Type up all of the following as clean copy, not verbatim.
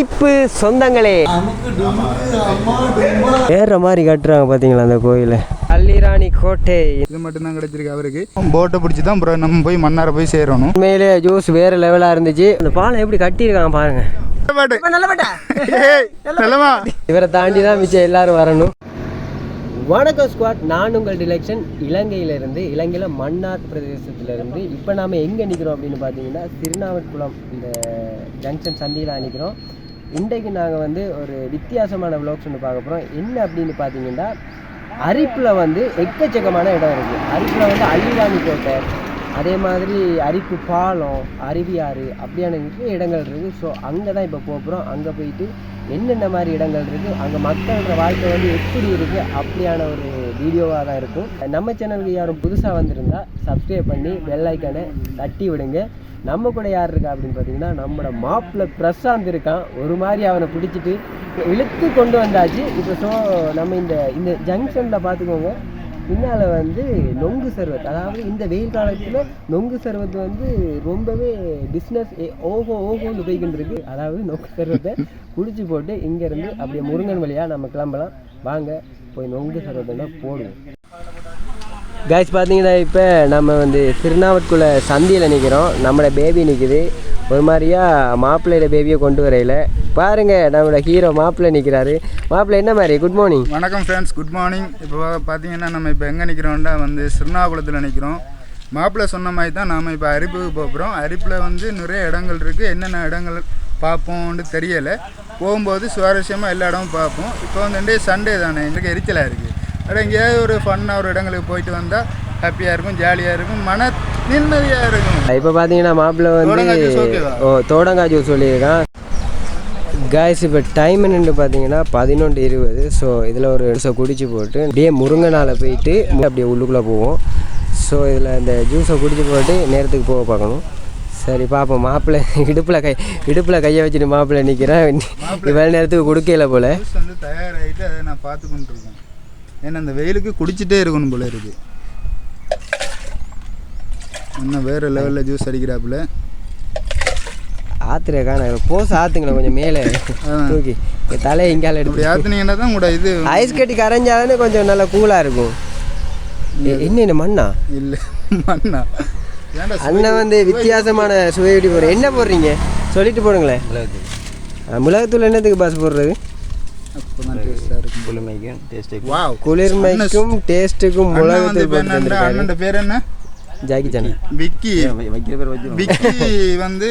இப்போ சொந்தங்களே வேற மாதிரி கட்டுறாங்க பார்த்தீங்களா அந்த கோயிலை. கள்ளிராணி கோட்டை இது மட்டும் தான் கிடைச்சிருக்கு அவருக்கு. போட்டை பிடிச்சி தான் அப்புறம் நம்ம போய் மன்னாரை போய் சேரணும். உண்மையிலே ஜூஸ் வேற லெவலாக இருந்துச்சு. அந்த பாலம் எப்படி கட்டியிருக்காங்க பாருங்க. இவரை தாண்டி தான் மிச்சம் எல்லாரும் வரணும். வணக்கம் ஸ்குவாட், நான் உங்கள் டிலெக்ஷன் இலங்கையிலிருந்து, இலங்கையில் மன்னார் பிரதேசத்திலிருந்து. இப்போ நாம் எங்கே நிற்கிறோம் அப்படின்னு பார்த்தீங்கன்னா திருநாவட்குளம் இந்த ஜங்ஷன் சந்தியில் நிற்கிறோம். இன்றைக்கு நாங்கள் வந்து ஒரு வித்தியாசமான விளாக்ஸ் ஒன்று பார்க்க போகிறோம். என்ன அப்படின்னு பார்த்தீங்கன்னா அரிப்பில் வந்து எக்கச்சக்கமான இடம் இருக்குது. அரிப்பில் வந்து அள்ளிராணி கோட்டை, அதே மாதிரி அரிப்பு பாலம், அருவியாறு அப்படியான நிறைய இடங்கள் இருக்குது. ஸோ அங்கே தான் இப்போ போகிறோம். அங்கே போயிட்டு என்னென்ன மாதிரி இடங்கள் இருக்குது, அங்கே மக்களோட வாழ்க்கை வந்து எப்படி இருக்குது அப்படியான ஒரு வீடியோவாக தான் இருக்கும். நம்ம சேனலுக்கு யாரும் புதுசாக வந்திருந்தால் சப்ஸ்கிரைப் பண்ணி பெல் ஐக்கானை தட்டி விடுங்க. நம்ம கூட யார் இருக்கா அப்படின்னு பார்த்தீங்கன்னா நம்மளோட மாப்பிள்ளை பிரசாந்த் இருக்கான். ஒரு மாதிரி அவனை பிடிச்சிட்டு இழுத்து கொண்டு வந்தாச்சு. இப்போ ஸோ நம்ம இந்த ஜங்ஷனில் பார்த்துக்கோங்க, பின்னால் வந்து நொங்கு சர்வத், அதாவது இந்த வெயில் காலத்தில் நொங்கு சர்வத் வந்து ரொம்பவே பிஸ்னஸ் ஓஹோன்னு போய்கிட்டு இருக்கு. அதாவது நொங்கு சர்வத்தை குடிச்சு போட்டு இங்கேருந்து அப்படியே முருங்கன் வழியாக நம்ம கிளம்பலாம். வாங்க போய் நொங்கு சர்வத்தை போடுவோம். கைஸ் பார்த்தீங்கன்னா இப்போ நம்ம வந்து திருநாவட்குள சந்தியில் நிற்கிறோம். நம்மளோட பேபி நிற்குது. ஒரு மாதிரியா மாப்பிள்ளையோட பேபியை கொண்டு வரையில பாருங்கள், நம்மளோட ஹீரோ மாப்பிள்ளை நிற்கிறாரு. மாப்பிள்ளை என்ன மாதிரி? Good morning. வணக்கம் ஃப்ரெண்ட்ஸ், குட் மார்னிங். இப்போ பார்த்தீங்கன்னா நம்ம இப்போ எங்கே நிற்கிறோம்னா வந்து திருநாவகுளத்தில் நிற்கிறோம். மாப்பிள்ளை சொன்ன மாதிரி தான் நாம் இப்போ அரிப்புக்கு போகிறோம். அரிப்பில் வந்து நிறைய இடங்கள் இருக்குது. என்னென்ன இடங்கள் பார்ப்போம்னு தெரியலை. போகும்போது சுவாரஸ்யமாக எல்லா இடமும் பார்ப்போம். இப்போ வந்து சண்டே தானே, எனக்கு எரிச்சலாக இருக்குது. அட எங்கேயாவது ஒரு ஃபன்னாக ஒரு இடங்களுக்கு போயிட்டு வந்தால் ஹாப்பியாக இருக்கும், ஜாலியாக இருக்கும், மன நிம்மதியாக இருக்கும். இப்போ பார்த்தீங்கன்னா மாப்பிள்ளை வந்து தோடங்காய் ஜூஸ் சொல்லியிருக்கான். காய்ஸ் இப்போ டைம் என்னென்னு பார்த்தீங்கன்னா 11:20. ஸோ இதில் ஒரு ஜூஸை குடிச்சு போட்டு அப்படியே முருங்கனால் போயிட்டு அப்படியே உள்ளுக்குள்ளே போவோம். ஸோ இதில் இந்த ஜூஸை குடிச்சு போட்டு நேரத்துக்கு போக பார்க்கணும். சரி பார்ப்போம். மாப்பிள்ளை இடுப்பில் கையை வச்சுட்டு மாப்பிள்ளை நிற்கிறேன். இவ்வளோ நேரத்துக்கு கொடுக்கல போல் வந்து தயாராகிட்டு அதை நான் பார்த்து கொண்டு இருக்கேன். ஏன்னா அந்த வெயிலுக்கு குடிச்சிட்டே இருக்கணும் போல இருக்குது. இன்னும் வேறு லெவலில் ஜூஸ் அடிக்கிறாப்புல. ஆத்துறக்கான போஸ் ஆற்றுங்களேன் கொஞ்சம் மேலே தூக்கி தலையை இங்கால எடுத்து ஆற்றுனீங்கன்னா தான் கூட இது ஐஸ் கட்டி கரைஞ்சாதானே கொஞ்சம் நல்லா கூலாக இருக்கும். என்ன மண்ணா? இல்லை மண்ணா. அண்ணன் வந்து வித்தியாசமான சுவையடி போடுற. என்ன போடுறீங்க சொல்லிட்டு போடுங்களேன். மிளகுத்தூள் என்னத்துக்கு பாஸ் போடுறது? குளிர்மைக்கும் டேஸ்ட்டுக்கும் மிளகுத்தூள். பேர் என்ன? Jackie Chan. விக்கி வந்து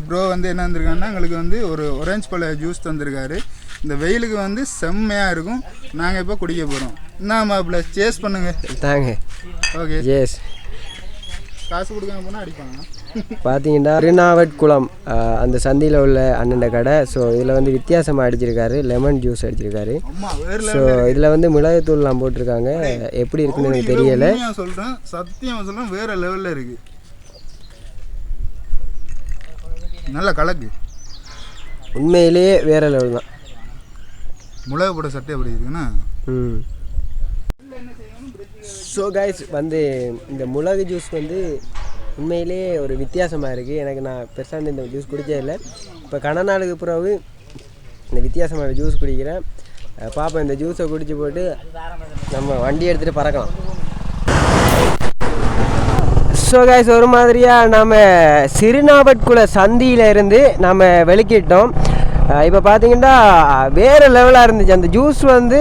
ப்ரோ வந்து என்ன வந்திருக்காங்கன்னா எங்களுக்கு வந்து ஒரு ஒரேஞ்ச் பழ ஜூஸ் தந்திருக்காரு. இந்த வெயிலுக்கு வந்து செம்மையாக இருக்கும். நாங்கள் இப்போ குடிக்க போகிறோம். என்ன மாப்பிள்ள சேஸ் பண்ணுங்க தாங்க. Okay yes. காசு கொடுக்காம போனால் அடிப்பாங்க. பார்த்தீங்கன்னா திருநாவட்குளம் அந்த சந்தியில் உள்ள அண்ணன் கடை. ஸோ இதில் வந்து வித்தியாசமாக அடிச்சிருக்காரு, லெமன் ஜூஸ் அடிச்சிருக்காரு. ஸோ இதில் வந்து மிளகுத்தூள்லாம் போட்டிருக்காங்க. எப்படி இருக்குன்னு எனக்கு தெரியலை. சொல்கிறேன், சத்தியம் சொல்கிறேன், வேறு லெவலில் இருக்குது. நல்ல கலக்கு, உண்மையிலேயே வேறு லெவல் தான். மிளகு போட சட்டை அப்படி இருக்குன்னா. ஸோ கைஸ் வந்து இந்த மிளகு ஜூஸ் வந்து உண்மையிலே ஒரு வித்தியாசமாக இருக்குது. எனக்கு நான் பெருசாக இந்த ஜூஸ் குடித்தே இல்லை. இப்போ கன நாளுக்கு பிறகு இந்த வித்தியாசமான ஜூஸ் குடிக்கிறேன். பாப்பா இந்த ஜூஸை குடிச்சு போட்டு நம்ம வண்டி எடுத்துகிட்டு பறக்கலாம். ஸோ கைஸ் ஒரு மாதிரியாக நம்ம திருநாவட்குள சந்தியில் இருந்து நம்ம வெளிக்கிட்டோம். இப்போ பார்த்தீங்கன்னா வேறு லெவலாக இருந்துச்சு. அந்த ஜூஸ் வந்து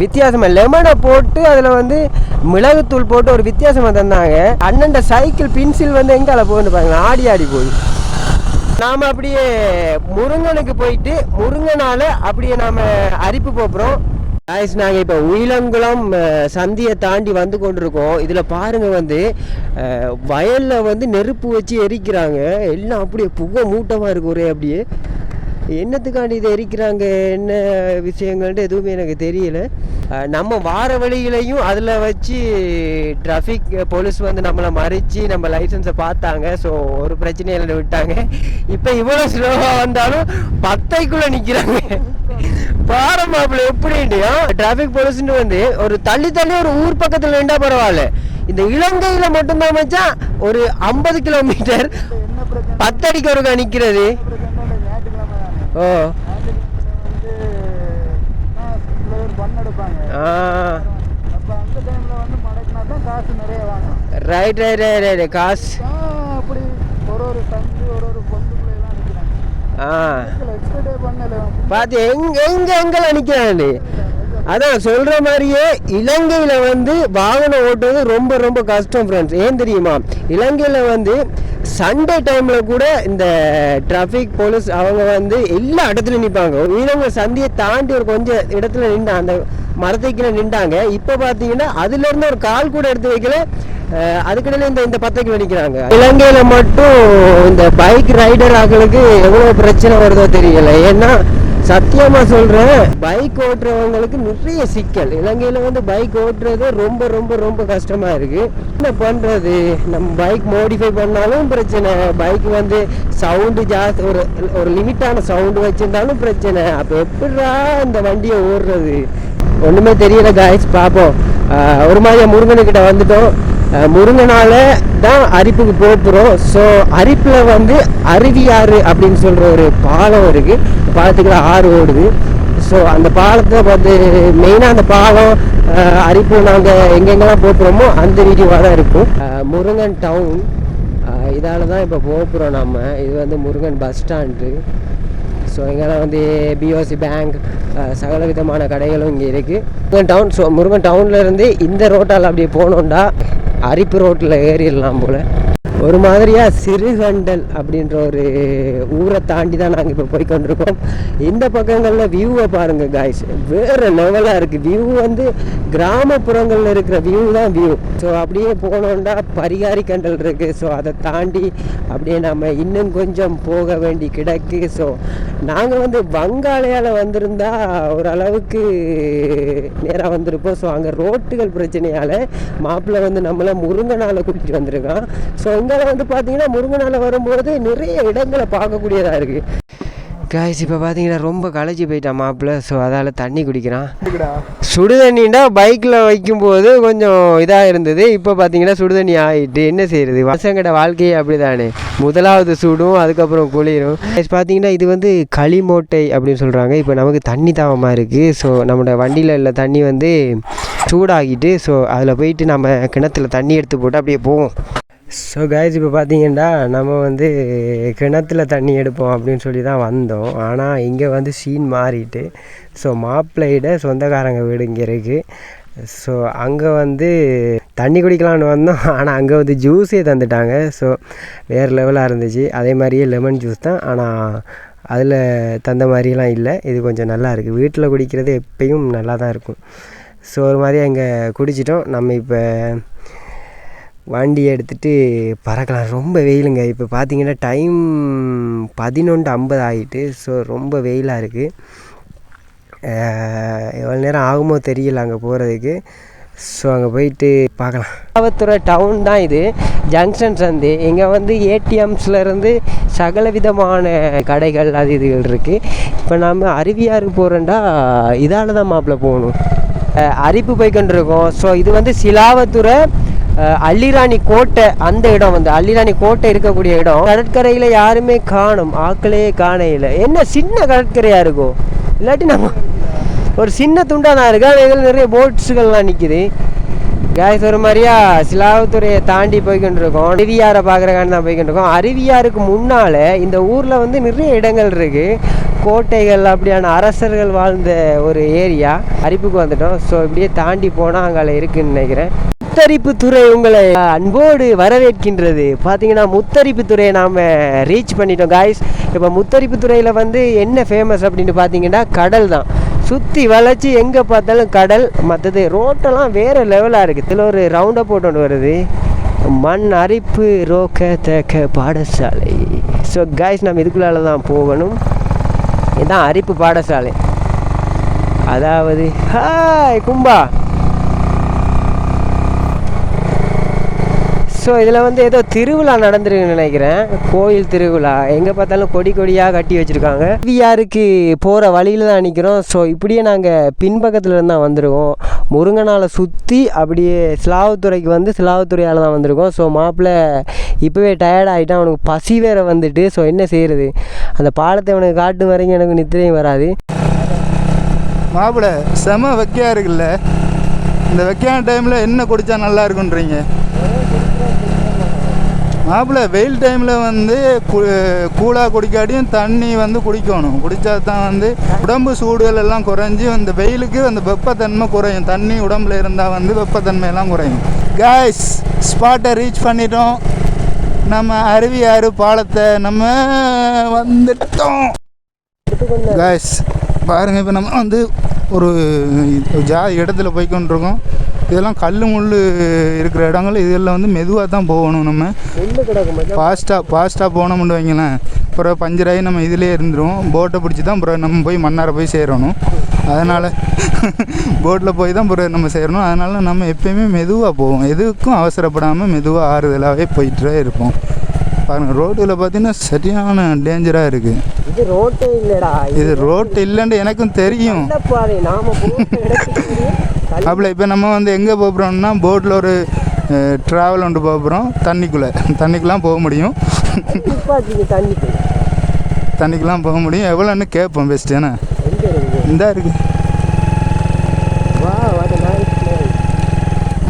வித்தியாசமாக லெமனை போட்டு அதில் வந்து மிளகுத்தூள் போட்டு ஒரு வித்தியாசமாக தந்தாங்க. அண்ணன் சைக்கிள் பின்சில் வந்து எங்கால போகுன்னு பாருங்க, ஆடி போகுது. நாம் அப்படியே முருங்கனுக்கு போயிட்டு முருங்கனால் அப்படியே நாம் அரிப்பு போகிறோம். காய்ஸ் நாங்கள் இப்போ உயிலங்குளம் சந்தியை தாண்டி வந்து கொண்டிருக்கோம். இதில் பாருங்கள் வந்து வயலில் வந்து நெருப்பு வச்சு எரிக்கிறாங்க. எல்லாம் அப்படியே புகை மூட்டமாக இருக்குது ஒரே. அப்படியே என்னத்துக்காண்டி இதை எரிக்கிறாங்க, என்ன விஷயங்கள்ட்டு எதுவுமே எனக்கு தெரியல. நம்ம வார வழிகளையும் அதில் வச்சு டிராஃபிக் போலீஸ் வந்து நம்மளை மறித்து நம்ம லைசன்ஸை பார்த்தாங்க. ஸோ ஒரு பிரச்சனையில் விட்டாங்க. இப்போ இவ்வளோ ஸ்லோவாக வந்தாலும் 10க்குள்ளே நிற்கிறாங்க. பாரமாப்பில் எப்படின்ட்டியா டிராஃபிக் போலீஸ்ன்னு வந்து ஒரு தள்ளி ஒரு ஊர் பக்கத்தில் நின்றா பரவாயில்ல. இந்த இலங்கையில் மட்டும்தான் மச்சான் ஒரு 50 கிலோமீட்டர் 10 அடிக்கு ஒருக்கா நிற்கிறது. ஓ வந்து சில பேர் பண்ணெடுப்பாங்க. அப்போ அந்த டைமில் வந்து மடக்கினா தான் காசு நிறைய வாங்கணும். ரைட் ரைட் ரைட் ரைட் காசு அப்படி ஒரு சந்து ஒரு பொந்துக்குள்ளேலாம் நிற்கிறாங்க. எக்ஸ்பெக்டே பண்ணல. பார்த்து எங்கெல்லாம் நிற்கிறாங்க. அதான் சொல்கிற மாதிரியே இலங்கையில் வந்து வாகனம் ஓட்டுவது ரொம்ப ரொம்ப கஷ்டம் ஃப்ரெண்ட்ஸ். ஏன் தெரியுமா, இலங்கையில் வந்து சண்டே டைமில் கூட இந்த டிராஃபிக் போலீஸ் அவங்க வந்து எல்லா இடத்துலையும் நிற்பாங்க. இவங்க சந்தியை தாண்டி ஒரு கொஞ்சம் இடத்துல நின்று அந்த மரத்தைக்குள்ள நின்றாங்க. இப்போ பார்த்தீங்கன்னா அதுலேருந்து ஒரு கால் கூட எடுத்து வைக்கல. அதுக்கிடையில இந்த பத்தைக்கு நிற்கிறாங்க. இலங்கையில் மட்டும் இந்த பைக் ரைடர் ஆக்களுக்கு எவ்வளோ பிரச்சனை வருதோ தெரியல. ஏன்னா சத்தியமாக சொல்கிறேன், பைக் ஓட்டுறவங்களுக்கு நிறைய சிக்கல். இலங்கையில் வந்து பைக் ஓட்டுறது ரொம்ப ரொம்ப ரொம்ப கஷ்டமாக இருக்குது. என்ன பண்ணுறது, நம்ம பைக் மோடிஃபை பண்ணாலும் பிரச்சனை, பைக் வந்து சவுண்டு ஜாஸ்தி ஒரு லிமிட்டான சவுண்டு வச்சுருந்தாலும் பிரச்சனை. அப்போ எப்படிடா இந்த வண்டியை ஓடுறது ஒன்றுமே தெரியல காய்ஸ். பார்ப்போம். ஒரு மாதிரியா முருகனுக்கிட்ட வந்துட்டோம். முருங்கனால தான் அரிப்புக்கு போகிறோம். ஸோ அரிப்பில் வந்து அருவியாறு அப்படின்னு சொல்கிற ஒரு பாலம் இருக்குது. பாலத்துக்குள்ள ஆறு ஓடுது. ஸோ அந்த பாலத்தை பார்த்து மெயினாக அந்த பாலம் அரிப்பு நாங்கள் எங்கெங்கெல்லாம் போகிறோமோ அந்த வீடியோவாக தான் இருக்கும். முருங்கன் டவுன் இதால் தான் இப்போ போகிறோம் நம்ம. இது வந்து முருகன் பஸ் ஸ்டாண்டு. ஸோ இங்கெல்லாம் வந்து பிஓசி பேங்க் சகல விதமான கடைகளும் இங்கே இருக்குது. முருகன் டவுன். ஸோ முருகன் டவுன்லேருந்து இந்த ரோட்டால் அப்படியே போனோம்டா அரிப்பு ரோட்டில் ஏறிடலாம் போல். ஒரு மாதிரியாக சிறுகண்டல் அப்படின்ற ஒரு ஊரை தாண்டி தான் நாங்கள் இப்போ போய்கொண்டிருக்கோம். இந்த பக்கங்களில் வியூவை பாருங்கள் காய்ஸ், வேறு லெவலாக இருக்குது. வியூ வந்து கிராமப்புறங்களில் இருக்கிற வியூ தான் வியூ. ஸோ அப்படியே போனோம்னா பரிகாரி கண்டல் இருக்குது. ஸோ அதை தாண்டி அப்படியே நம்ம இன்னும் கொஞ்சம் போக வேண்டி கிடக்கு. ஸோ நாங்கள் வந்து வங்காளையால் வந்திருந்தால் ஓரளவுக்கு நேராக வந்திருப்போம். ஸோ அங்கே ரோட்டுகள் பிரச்சனையால் மாப்பிள்ளை வந்து நம்மளை முருங்கனால் கூட்டிகிட்டு வந்திருக்கான். ஸோ இங்கே வந்து பார்த்தீங்கன்னா முருங்கனால் வரும்போது நிறைய இடங்களை பார்க்கக்கூடியதாக இருக்குது காய்ஸ். இப்போ பார்த்தீங்கன்னா ரொம்ப களைச்சி போயிட்டான் மாப்பிள்ளை. ஸோ அதால் தண்ணி குடிக்கிறான். சுடுதண்ணின்னா பைக்கில் வைக்கும்போது கொஞ்சம் இதாக இருந்தது. இப்போ பார்த்தீங்கன்னா சுடுதண்ணி ஆகிட்டு என்ன செய்கிறது, பசங்கட வாழ்க்கையே அப்படி தானே. முதலாவது சூடும் அதுக்கப்புறம் குளிரும். பார்த்தீங்கன்னா இது வந்து களிமோட்டை அப்படின்னு சொல்கிறாங்க. இப்போ நமக்கு தண்ணி தாவமாக இருக்குது. ஸோ நம்மளோட வண்டியில் உள்ள தண்ணி வந்து சூடாகிட்டு ஸோ அதில் போயிட்டு நம்ம கிணத்துல தண்ணி எடுத்து போட்டு அப்படியே போவோம். ஸோ காய்ஸ் இப்போ பார்த்தீங்கன்னா நம்ம வந்து கிணத்துல தண்ணி எடுப்போம் அப்படின்னு சொல்லி தான் வந்தோம். ஆனால் இங்கே வந்து சீன் மாறிட்டு ஸோ மாப்பிள்ளையிட சொந்தக்காரங்க வீடு இங்கே இருக்குது. ஸோ அங்கே வந்து தண்ணி குடிக்கலான்னு வந்தோம். ஆனால் அங்கே வந்து ஜூஸே தந்துட்டாங்க. ஸோ வேறு லெவலாக இருந்துச்சு. அதே மாதிரியே லெமன் ஜூஸ் தான், ஆனால் அதில் தந்த மாதிரிலாம் இல்லை. இது கொஞ்சம் நல்லா இருக்குது. வீட்டில் குடிக்கிறது எப்பயும் நல்லா தான் இருக்கும். ஸோ ஒரு மாதிரியாக இங்கே குடிச்சிட்டோம். நம்ம இப்போ வண்டியை எடுத்துகிட்டு பறக்கலாம். ரொம்ப வெயிலுங்க. இப்போ பார்த்தீங்கன்னா டைம் 11:50 ஆகிட்டு. ஸோ ரொம்ப வெயிலாக இருக்குது. எவ்வளோ நேரம் ஆகுமோ தெரியல அங்கே போகிறதுக்கு. ஸோ அங்கே போயிட்டு பார்க்கலாம். காவத்துறை டவுன் தான் இது, ஜங்ஷன் சந்தி. இங்கே வந்து ஏடிஎம்ஸ்லேருந்து சகல விதமான கடைகள் அது இதுகள் இருக்குது. இப்போ நம்ம அருவியாருக்கு போகிறோண்டா இதால் தான் மாப்பிள்ளை போகணும். அரிப்பு போய்கொண்டிருக்கோம். ஸோ இது வந்து சிலாவத்துறை அள்ளிராணி கோட்டை. அந்த இடம் வந்து அள்ளிராணி கோட்டை இருக்கக்கூடிய இடம். கடற்கரையில் யாருமே காணும், ஆக்களே காணையில். என்ன சின்ன கடற்கரையாக இருக்கும், இல்லாட்டி நம்ம ஒரு சின்ன துண்டாக தான் இருக்குது. ஆனால் இதில் நிறைய போட்ஸுகள்லாம் நிற்கிது காய்ஸ். ஒரு மாதிரியா சிலாவத்துறையை தாண்டி போய்கொண்டிருக்கோம். அருவியாரை பார்க்குறக்காண்டி தான் போய்கொண்டிருக்கோம். அருவியாருக்கு முன்னால் இந்த ஊரில் வந்து நிறைய இடங்கள் இருக்குது, கோட்டைகள், அப்படியான அரசர்கள் வாழ்ந்த ஒரு ஏரியா. அரிப்புக்கு வந்துட்டோம். ஸோ இப்படியே தாண்டி போனால் அங்கே இருக்குதுன்னு நினைக்கிறேன். முத்தரிப்புத்துறை உங்களை அன்போடு வரவேற்கின்றது. பார்த்தீங்கன்னா முத்தரிப்புத்துறையை நாம் ரீச் பண்ணிட்டோம் காய்ஸ். இப்போ முத்தரிப்புத்துறையில் வந்து என்ன ஃபேமஸ் அப்படின்னு பார்த்தீங்கன்னா கடல் தான். சுற்றி வளைச்சி எங்கே பார்த்தாலும் கடல். மற்றது ரோட்டெல்லாம் வேறு லெவலாக இருக்குது. இதில் ஒரு ரவுண்டை போட்டு ஒன்று வருது, மண் அரிப்பு ரோக்க தேக்க பாடசாலை. ஸோ காய்ஸ் நம்ம இதுக்குள்ளால தான் போகணும். இதுதான் அரிப்பு பாடசாலை. அதாவது ஹாய் கும்பா. ஸோ இதில் வந்து ஏதோ திருவிழா நடந்துருக்குன்னு நினைக்கிறேன், கோயில் திருவிழா. எங்கே பார்த்தாலும் கொடி கொடியாக கட்டி வச்சுருக்காங்க. விஆருக்கு போகிற வழியில் தான் நிற்கிறோம். ஸோ இப்படியே நாங்கள் பின்பக்கத்தில் இருந்து தான் வந்திருக்கோம். முருங்கனால சுற்றி அப்படியே சிலாவத்துறைக்கு வந்து சிலாவத்துறையால் தான் வந்திருக்கோம். ஸோ மாப்பிள்ளை இப்போவே டயர்டாகிட்டான், அவனுக்கு பசி வேறு வந்துட்டு. ஸோ என்ன செய்கிறது, அந்த பாலத்தை அவனுக்கு காட்டு வரைக்கும் எனக்கு நித்திரையும் வராது. மாப்பிள்ளை செம வெக்கையாக இருக்குல்ல, இந்த வெக்கையான டைமில் என்ன குடித்தா நல்லா இருக்குன்றீங்க மாப்பிள்ளை? வெயில் டைமில் வந்து கூலாக குடிக்காட்டியும் தண்ணி வந்து குடிக்கணும். குடித்தா தான் வந்து உடம்பு சூடுகள் எல்லாம் குறைஞ்சி அந்த வெயிலுக்கு அந்த வெப்பத்தன்மை குறையும். தண்ணி உடம்புல இருந்தால் வந்து வெப்பத்தன்மையெல்லாம் குறையும். காய்ஸ், ஸ்பாட்டை ரீச் பண்ணிட்டோம். நம்ம அருவியாறு பாலத்தை நம்ம வந்துட்டோம். காய்ஸ் பாருங்கள், இப்போ நம்ம வந்து ஒரு இடத்துல போய்கொண்டிருக்கோம். இதெல்லாம் கல் முள் இருக்கிற இடங்கள், இதெல்லாம் வந்து மெதுவாக தான் போகணும். நம்ம ஃபாஸ்ட்டாக போனோம்னு வைங்களேன், அப்புறம் பஞ்சராகி நம்ம இதிலே இருந்துருவோம். போட்டை பிடிச்சி தான் அப்புறம் நம்ம போய் மன்னாரை போய் சேரணும். அதனால் போட்டில் போய் தான் அப்புறம் நம்ம சேரணும். அதனால் நம்ம எப்போயுமே மெதுவாக போவோம், எதுக்கும் அவசரப்படாமல் மெதுவாக ஆறுதலாகவே போயிட்டே இருப்போம். பாருங்கள், ரோட்டில் பார்த்தீங்கன்னா சரியான டேஞ்சராக இருக்குது. இது ரோட்டே இல்லைடா, இது ரோட்டு இல்லைன்னு எனக்கும் தெரியும். அப்படி இப்போ நம்ம வந்து எங்கே போகிறோம்னா போட்டில் ஒரு ட்ராவல் ஒன்று போகிறோம். தண்ணிக்குலாம் போக முடியும். தண்ணிக்கெலாம் போக முடியும். எவ்வளோன்னு கேட்போம் பெஸ்ட்டு. ஏன்னா இந்த இருக்குது.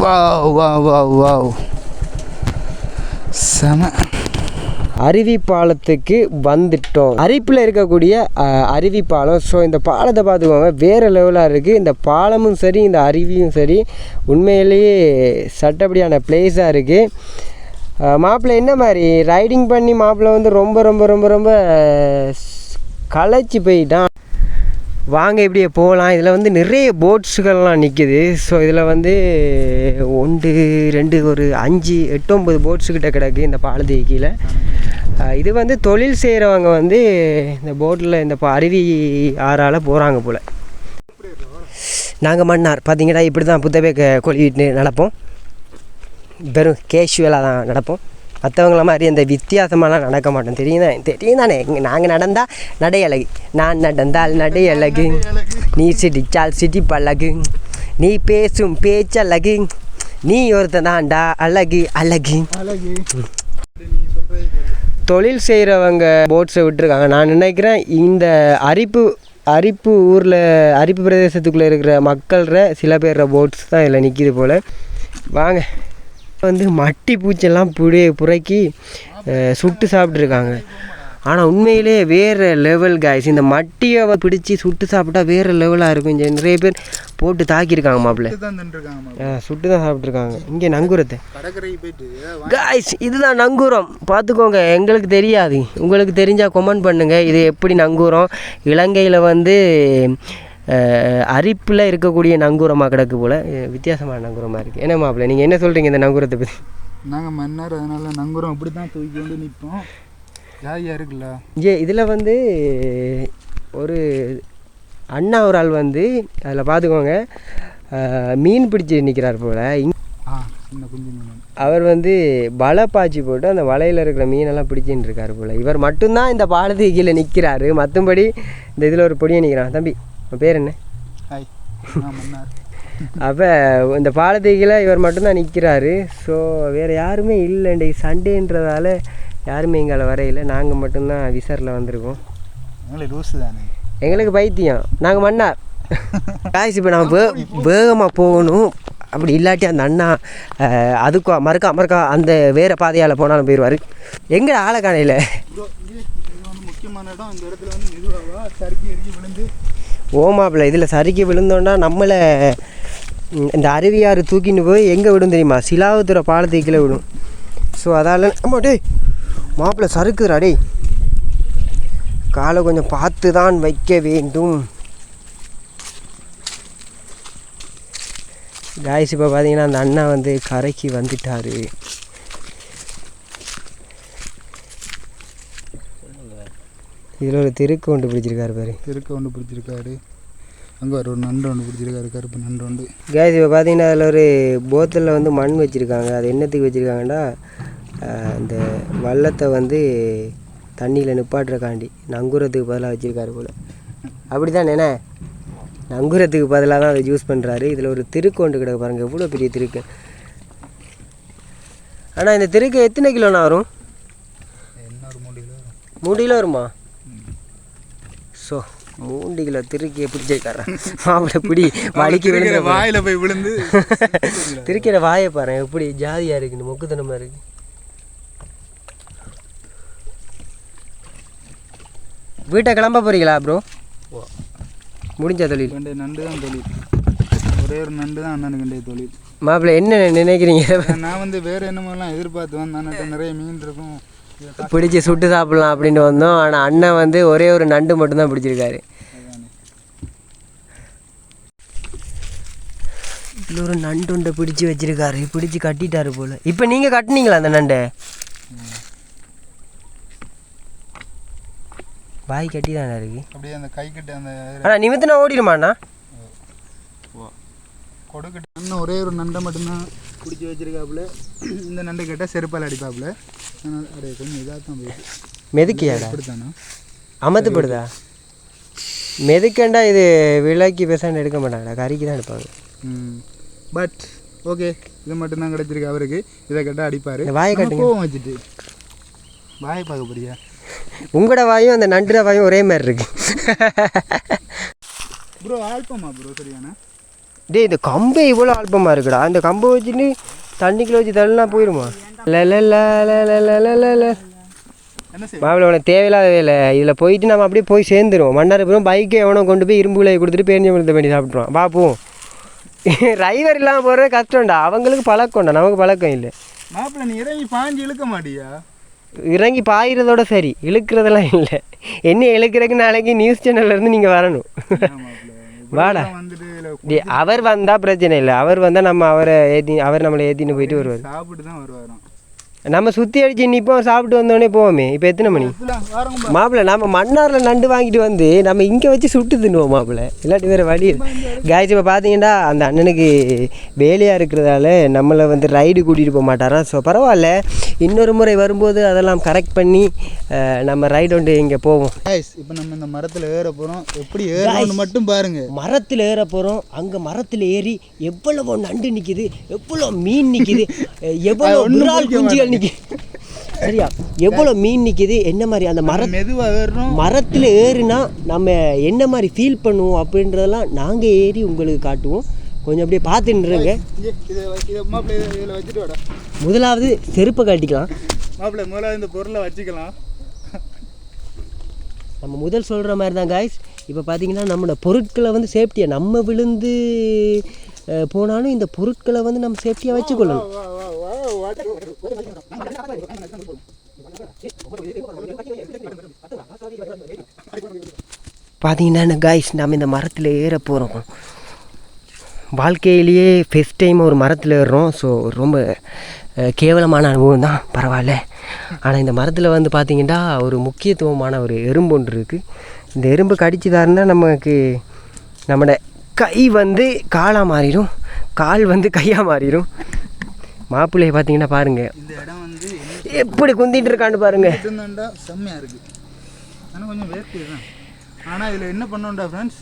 வா வா வா வா செம. அருவி பாலத்துக்கு வந்துட்டோம். அரிப்பில் இருக்கக்கூடிய அருவி பாலம். ஸோ இந்த பாலத்தை பார்த்துக்கோங்க, வேறு லெவலாக இருக்குது. இந்த பாலமும் சரி, இந்த அருவியும் சரி, உண்மையிலேயே சட்டப்படியான பிளேஸாக இருக்குது. மாப்பிள்ளை என்ன மாதிரி ரைடிங் பண்ணி மாப்பிள்ளை வந்து ரொம்ப ரொம்ப ரொம்ப ரொம்ப களைச்சி போயிட்டான். வாங்க இப்படியே போகலாம். இதில் வந்து நிறைய போட்ஸுகள்லாம் நிற்கிது. ஸோ இதில் வந்து 1 2 ஒரு 5 8 9 போட்ஸுக்கிட்ட கிடக்கு இந்த பாலத்துக்கு கீழே. இது வந்து தொழில் செய்கிறவங்க வந்து இந்த போட்டில் இந்த அருவி ஆறால் போகிறாங்க போல். நாங்கள் மன்னார் பார்த்தீங்கன்னா இப்படி தான் புத்தவே கொழுவிட்டு நடப்போம். வெறும் கேஷுவலாக தான் நடப்போம். மற்றவங்கள மாதிரி அந்த வித்தியாசமாலாம் நடக்க மாட்டோம். தெரியும் தானே, நாங்கள் நடந்தால் நடை அழகு, நான் நடந்தால் நடை அழகு, நீ சிரிச்சால் சிரிப்பழகு, நீ பேசும் பேச்சழகு, நீ ஒருத்தன் தான்டா அழகு அழகு. தொழில் செய்கிறவங்க போட்ஸை விட்டுருக்காங்க. நான் நினைக்கிறேன் இந்த அரிப்பு ஊரில் அரிப்பு பிரதேசத்துக்குள்ளே இருக்கிற மக்கள்ற சில பேர் போட்ஸ் தான் இதில் நிற்கிது போல். வாங்க, வந்து மட்டி பூச்செல்லாம் புரைக்கி சுட்டு சாப்பிட்ருக்காங்க. ஆனால் உண்மையிலே வேறு லெவல் காய்ஸ். இந்த மட்டியை பிடிச்சி சுட்டு சாப்பிட்டா வேறு லெவலாக இருக்கும். இங்கே நிறைய பேர் போட்டு தாக்கியிருக்காங்க மாப்பிள்ளை, சுட்டு தான் சாப்பிட்ருக்காங்க. இங்கே நங்கூரத்தை காய்ஸ், இதுதான் நங்கூரம். பார்த்துக்கோங்க, எங்களுக்கு தெரியாது, உங்களுக்கு தெரிஞ்சால் கமெண்ட் பண்ணுங்கள். இது எப்படி நங்கூரம்? இலங்கையில் வந்து அரிப்பில் இருக்கக்கூடிய நங்கூரமாக கிடக்கு போல். வித்தியாசமான நங்கூரமாக இருக்குது. என்ன மாப்பிள்ளை, நீங்கள் என்ன சொல்கிறீங்க இந்த நங்கூரத்தை பற்றி? நாங்கள் மன்னார், அதனால் நங்கூரம் அப்படி தான் தூக்கி கொண்டு நிற்போம். ஜாலியாக இருக்குல்ல. இதில் வந்து ஒரு அண்ணா ஒரு ஆள் வந்து அதில் பார்த்துக்கோங்க மீன் பிடிச்சி நிற்கிறார் போல். அவர் வந்து வலை பாய்ச்சி போட்டு அந்த வலையில் இருக்கிற மீனெல்லாம் பிடிச்சின்னு இருக்கார் போல். இவர் மட்டும்தான் இந்த பாலத்துக்கு கீழே நிற்கிறாரு. மற்றபடி இந்த இதில் ஒரு பொடியை நிற்கிறான். தம்பி பேர் என்ன? அப்போ இந்த பாலத்துக்கு கீழே இவர் மட்டும்தான் நிற்கிறாரு. ஸோ வேறு யாருமே இல்லை. இன்றைக்கு சண்டேன்றதால யாருமே எங்களை வரையில. நாங்கள் மட்டும்தான் விசாரில் வந்திருக்கோம். எங்களுக்கு பைத்தியம், நாங்கள் மன்னார் காய்ச்சி. இப்போ நான் வேகமாக போகணும். அப்படி இல்லாட்டி அந்த அண்ணா அதுக்கு மறுக்கா அந்த வேறு பாதையால் போனாலும் போயிடுவார். எங்கே ஆளை காணையில் முக்கியமான இடம். இந்த இடத்துல வந்து மெதுவாக சறுக்கி எரிஞ்சு விழுந்து ஓமாப்பில் இதில் சறுக்கி விழுந்தோன்னா நம்மளை இந்த அருவியாறு தூக்கின்னு போய் எங்கே விடும் தெரியுமா? சிலாவத்துறை பாலத்துக்கு கீழே விடும். ஸோ அதால் ஆமாம் டே மாப்பிள்ளை சறுக்குதுடா டே, காலை கொஞ்சம் பார்த்து தான் வைக்க வேண்டும். காய்ஸ் இப்போ பார்த்தீங்கன்னா அந்த அண்ணா வந்து கரைக்கு வந்துட்டார். இதில் ஒரு தெருக்கு ஒன்று பிடிச்சிருக்காரு பாரு. தெருக்கு ஒன்று பிடிச்சிருக்காரு. அங்கே ஒரு நண்டு ஒன்று பிடிச்சிருக்காரு, கருப்பு நண்டு ஒன்று. கேஸ் இப்போ பார்த்தீங்கன்னா அதில் ஒரு போத்தலில் வந்து மண் வச்சுருக்காங்க. அது என்னத்துக்கு வச்சுருக்காங்கன்னா இந்த வள்ளத்தை வந்து தண்ணியில் நிப்பாட்டுறக்காண்டி நங்குறதுக்கு பதிலாக வச்சுருக்காரு போல். அப்படி தான் என்ன நங்குறதுக்கு பதிலாக தான் அதை யூஸ் பண்ணுறாரு. இதில் ஒரு திருக்கு ஒன்று கிடக்கு பாருங்கள், எவ்வளோ பெரிய திருக்கு. ஆனால் இந்த திருக்கு எத்தனை கிலோண்ணா வரும்? என்ன ஒரு 3 கிலோ வரும். 3 கிலோ வருமா? ஸோ 3 கிலோ திருக்கியை பிடிச்சிருக்காரன் மாப்பிள்ள பிடி வலிக்கு விழுந்த வாயில் போய் விழுந்து திருக்கிற வாயை பாரு எப்படி ஜாதியாக இருக்குது, மொக்குத்தனமாக இருக்குது. வீட்டை கிளம்ப போகிறீங்களா ப்ரோ? முடிஞ்ச தொழில் நண்டு தான் தொழில், ஒரே ஒரு நண்டு தான் அண்ணனுக்கு தொழில். மாப்பிள்ளை என்ன நினைக்கிறீங்க? நான் வந்து வேறு என்னமெல்லாம் எதிர்பார்த்து வந்தேன், நிறைய மீன் இருக்கும் பிடிச்சி சுட்டு சாப்பிட்லாம் அப்படின்ட்டு வந்தோம். ஆனால் அண்ணன் வந்து ஒரே ஒரு நண்டு மட்டும்தான் பிடிச்சிருக்காரு. இதில் ஒரு நண்டு ஒன்றை பிடிச்சி வச்சிருக்காரு, பிடிச்சி கட்டிட்டாரு போல். இப்போ நீங்கள் கட்டினீங்களா அந்த நண்டை? வாய் கட்டி தானே இருக்கு அப்படியே அந்த கை கட்டி அந்த. ஆனால் நிமித்தினா ஓடிடுமாண்ணா? கொடுக்கட்டு அண்ணன் ஒரே ஒரு நண்டை மட்டும்தான் பிடிச்சி வச்சிருக்காப்புல. இந்த நண்டை கேட்டால் செருப்பால் அடிப்பாப்புல. அப்படியே கொஞ்சம் இதாக தான் போயிடுது. மெதுக்கியாடா? அப்படித்தானா அமத்துப்படுதா? மெதுக்கண்டா இது விலைக்கு பேசாண்டு எடுக்க மாட்டாங்கடா, கறிக்கு தான் எடுப்பாங்க. பட் ஓகே, இது மட்டும்தான் கிடச்சிருக்கு அவருக்கு. இதை கேட்டால் அடிப்பார். வாயை கட்டுங்க. கோவம் வச்சுட்டு வாயை பார்க்க போறியா? உங்களோட வாயும் அந்த நண்டுற வாயும் ஒரே மாதிரி இருக்கு ப்ரோ. ஆல்பமா ப்ரோ? சரியாண்ணா. டே இந்த கம்பே இவ்வளோ ஆல்பமாக இருக்குடா. இந்த கம்பை வச்சுட்டு தண்ணிக்குள்ள வச்சு தள்ளினா போயிடுமா? மாப்பிள்ள உனக்கு தேவையில்லாத வேலை. இதில் போயிட்டு நம்ம அப்படியே போய் சேர்ந்துருவோம். மன்னார்புரம் பைக்கை எவனோ கொண்டு போய் இரும்பு விலையை கொடுத்துட்டு பேரிஞ்சம்பளத்தை பண்ணி சாப்பிட்ருவோம். பார்ப்போம். டிரைவர் இல்லாமல் போகிறது கஷ்டம்டா, அவங்களுக்கு பழக்கம்டா, நமக்கு பழக்கம் இல்லை. மாப்பிள்ள நீ இறங்கி பாஞ்சு இழுக்க மாட்டியா? இறங்கி பாயிறதோட சரி, இழுக்கிறதெல்லாம் இல்லை. என்ன இழுக்கிறதுக்கு நாளைக்கு நியூஸ் சேனல்லேருந்து நீங்கள் வரணும். வாடா. அவர் வந்தால் பிரச்சனை இல்லை. அவர் வந்தால் நம்ம அவர் நம்மளை ஏற்றின்னு போயிட்டு வருவார். சாப்பிட்டு தான் வருவாராம். நம்ம சுற்றி அடிச்சு நிற்போம், சாப்பிட்டு வந்தோடனே போவோமே. இப்போ எத்தனை மணி மாப்பிள்ள? நம்ம மன்னாரில் நண்டு வாங்கிட்டு வந்து நம்ம இங்கே வச்சு சுட்டு தின்னுவோம் மாப்பிள்ள, இல்லாட்டி வேறு வழி. காய்ச்சி இப்போ பார்த்தீங்கன்னா அந்த அண்ணனுக்கு வேலையாக இருக்கிறதால நம்மளை வந்து ரைடு கூட்டிகிட்டு போக மாட்டாராம். ஸோ பரவாயில்ல, இன்னொரு முறை வரும்போது அதெல்லாம் கரெக்ட் பண்ணி நம்ம ரைடு ஒன்று இங்கே போவோம். இப்போ நம்ம இந்த மரத்தில் ஏற போகிறோம். எப்படி ஏறணும்னு மட்டும் பாருங்கள். மரத்தில் ஏற போகிறோம். அங்கே மரத்தில் ஏறி எவ்வளவோ நண்டு நிற்கிது, எவ்வளோ மீன் நிற்கிது, எவ்வளோ விரால் குஞ்சுகள் சரியா, எவ்வளோ மீன் நிற்கிது, என்ன மாதிரி அந்த மரத்தில் ஏறினா நம்ம என்ன மாதிரி ஃபீல் பண்ணுவோம் அப்படின்றதெல்லாம் நாங்கள் ஏறி உங்களுக்கு காட்டுவோம். கொஞ்சம் அப்படியே பார்த்துட்டுருங்க. முதலாவது செருப்பை காட்டிக்கலாம் மாப்பிள்ளை. முதலாவது இந்த பொருளை வச்சுக்கலாம். நம்ம முதல் சொல்கிற மாதிரி தான் காய்ஸ். இப்போ பார்த்தீங்கன்னா நம்மளோட பொருட்களை வந்து சேஃப்டியாக நம்ம விழுந்து போனாலும் இந்த பொருட்களை வந்து நம்ம சேஃப்டியாக வச்சுக்கொள்ளணும். பார்த்தீங்கன்னா காய்ஸ், நம்ம இந்த மரத்தில் ஏற போகிறோம். வாழ்க்கையிலேயே ஃபஸ்ட் டைம் ஒரு மரத்தில் ஏறுறோம். ஸோ ரொம்ப கேவலமான அனுபவம் தான், பரவாயில்ல. ஆனால் இந்த மரத்தில் வந்து பார்த்திங்கன்னா ஒரு முக்கியத்துவமான ஒரு எறும்பு ஒன்று இருக்குது. இந்த எறும்பு கடிச்சுதாருன்னா நமக்கு நம்மளோட கை வந்து காலாக மாறிடும், கால் வந்து கையாக மாறிடும். மாப்பிள்ளையை பார்த்தீங்கன்னா பாருங்கள், இந்த இடம் வந்து எப்படி குந்திட்டு இருக்கான்னு பாருங்கள். செம்மையாக இருக்குது. ஆனால் கொஞ்சம் வேர்க்கு தான். ஆனால் இதில் என்ன பண்ணோம்டா ஃப்ரெண்ட்ஸ்,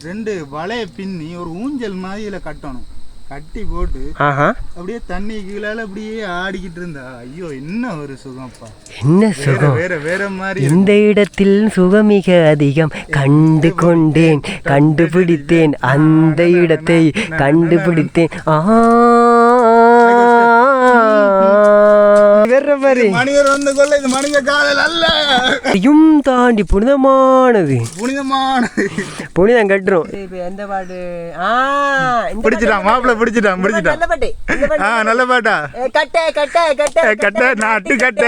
2 வலையை பின்னி ஒரு ஊஞ்சல் மாதிரி இதில் கட்டணும். கட்டி போட்டு அப்படியே தண்ணி கீழால அப்படியே ஆடிக்கிட்டு இருந்தா, ஐயோ என்ன ஒரு சுகம்ப்பா. என்ன சுகம், வேற மாதிரி. இந்த இடத்தில் சுகம் மிக அதிகம், கண்டு கொண்டேன், கண்டுபிடித்தேன், அந்த இடத்தை கண்டுபிடித்தேன். மனிதர் வந்து கொள்ள இது மனித காதல் அல்ல, தாண்டி புனிதமானது. புனிதம் கட்டுறோம். எந்த பாட்டு பிடிச்சிட்டான் மாப்பிள்ள, பிடிச்சிட்டான். நல்ல பாட்டா? கட்ட கட்ட கட்ட கட்ட நாட்டு கட்ட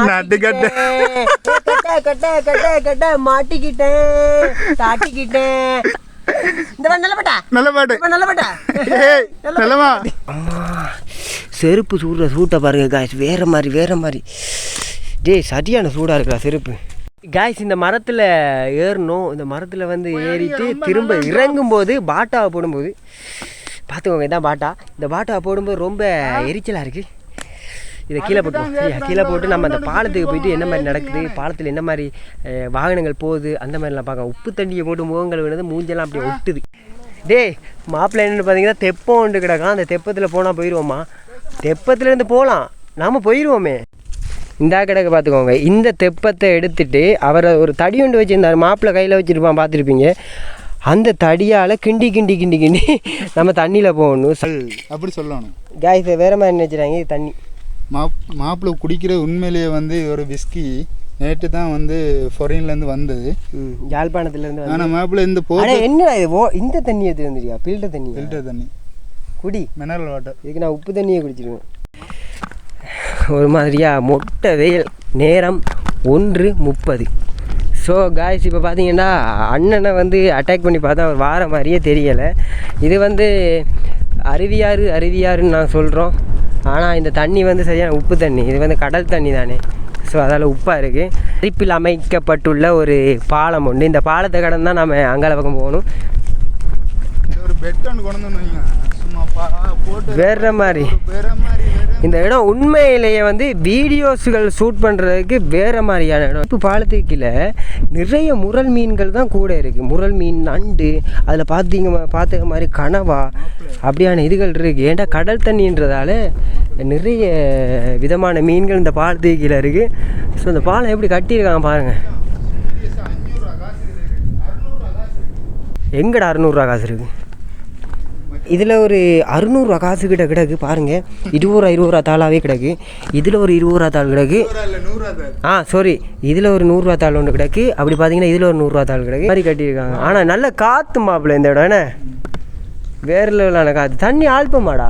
நாட்டு கட்ட கட்ட கட்ட கட்ட மாட்டிக்கிட்டேன், தாட்டிக்கிட்டேன். நல்ல பாட்டா. செருப்பு சூட்டை பாருங்க காய்ஸ், வேற மாதிரி. டேய் சரியான சூடாக இருக்குடா செருப்பு. காய்ஸ் இந்த மரத்தில் ஏறணும். இந்த மரத்தில் வந்து ஏறிட்டு திரும்ப இறங்கும்போது பாட்டாவை போடும்போது பார்த்துக்கோங்க, இதான் பாட்டா. இந்த பாட்டாவை போடும்போது ரொம்ப எரிச்சலாக இருக்குது. இதை கீழே போட்டுருவோம். கீழே போட்டு நம்ம அந்த பாலத்துக்கு போயிட்டு என்ன மாதிரி நடக்குது, பாலத்தில் என்ன மாதிரி வாகனங்கள் போகுது, அந்த மாதிரிலாம் பார்க்கலாம். உப்பு தண்ணியை போட்டு முகங்கள் விழுந்து மூஞ்செல்லாம் அப்படியே ஒட்டுது. டேய் மாப்பிள்ளை என்னென்னு பார்த்தீங்கன்னா தெப்பம் ஒன்று கிடக்கான். அந்த தெப்பத்தில் போனால் போயிடுவோமா? தெப்பத்துலேருந்து போகலாம், நாம் போயிடுவோமே. இந்த கிடக்கு பார்த்துக்கோங்க. இந்த தெப்பத்தை எடுத்துகிட்டு அவரை ஒரு தடி ஒன்று வச்சுருந்தார், மாப்பிள்ளை கையில் வச்சுருப்பான், பார்த்துருப்பீங்க. அந்த தடியால் கிண்டி கிண்டி கிண்டி கிண்டி நம்ம தண்ணியில் போகணும். அப்படி சொல்லணும் காய்ஸ். வேறு மாதிரி நினச்சிட்டாங்க தண்ணி. மாப்பிள்ளை குடிக்கிற உண்மையிலேயே வந்து ஒரு விஸ்கி நேற்று தான் வந்து ஃபாரின்லேருந்து வந்தது, யாழ்ப்பாணத்துலேருந்து. ஆனால் மாப்பிள்ளை இந்த என்ன இந்த தண்ணி எடுத்து வந்துருக்கா? ஃபில்டர் தண்ணி குடி, மினரல் வாட்டர். இதுக்கு நான் உப்பு தண்ணியை குடிச்சிருவேன். ஒரு மாதிரியாக மொட்டை வெயில், நேரம் 1:30. ஸோ காய்ஸ் இப்போ பார்த்தீங்கன்னா அண்ணனை வந்து அட்டாக் பண்ணி பார்த்தா அவர் வார மாதிரியே தெரியலை. இது வந்து அருவியாறுன்னு நான் சொல்கிறோம். ஆனால் இந்த தண்ணி வந்து சரியான உப்பு தண்ணி, இது வந்து கடல் தண்ணி தானே. ஸோ அதால் உப்பாக இருக்குது. அரிப்பில் அமைக்கப்பட்டுள்ள ஒரு பாலம் உண்டு. இந்த பாலத்தை கடந்து தான் நம்ம அங்கால பக்கம் போகணும். ஒரு பெட் ஒன்று கொண்டு வந்து வேற மாதிரி இந்த இடம் உண்மையிலேயே வந்து வீடியோஸுகள் ஷூட் பண்ணுறதுக்கு வேறு மாதிரியான இடம். இப்போ பாலத்துக்கு கீழே நிறைய முரல் மீன்கள் தான் கூட இருக்குது. முரல் மீன், நண்டு, அதில் பார்த்த மாதிரி கனவா அப்படியான இதுகள் இருக்குது. ஏன்டா கடல் தண்ணின்றதால நிறைய விதமான மீன்கள் இந்த பாலத்துக்கு கீழே இருக்குது. ஸோ இந்த பாலம் எப்படி கட்டியிருக்காங்க பாருங்கள். எங்கடா 600 ரூபா காசு இருக்குது? இதில் ஒரு 600 ரூபா காசு கிட்ட கிடக்கு பாருங்கள். 20 ரூபா தாளாகவே கிடக்கு. இதில் ஒரு 20 ரூபா தாள் கிடக்கு. சாரி, இதில் ஒரு 100 ரூபா தாள் ஒன்று கிடக்கு. அப்படி பார்த்தீங்கன்னா இதில் ஒரு 100 ரூபா தாள் கிடக்கு மாதிரி கட்டியிருக்காங்க. ஆனால் நல்ல காற்று மாப்பிள்ள இந்த இடம். என்ன வேறு லெவலான காற்று. தண்ணி ஆல்பமாடா.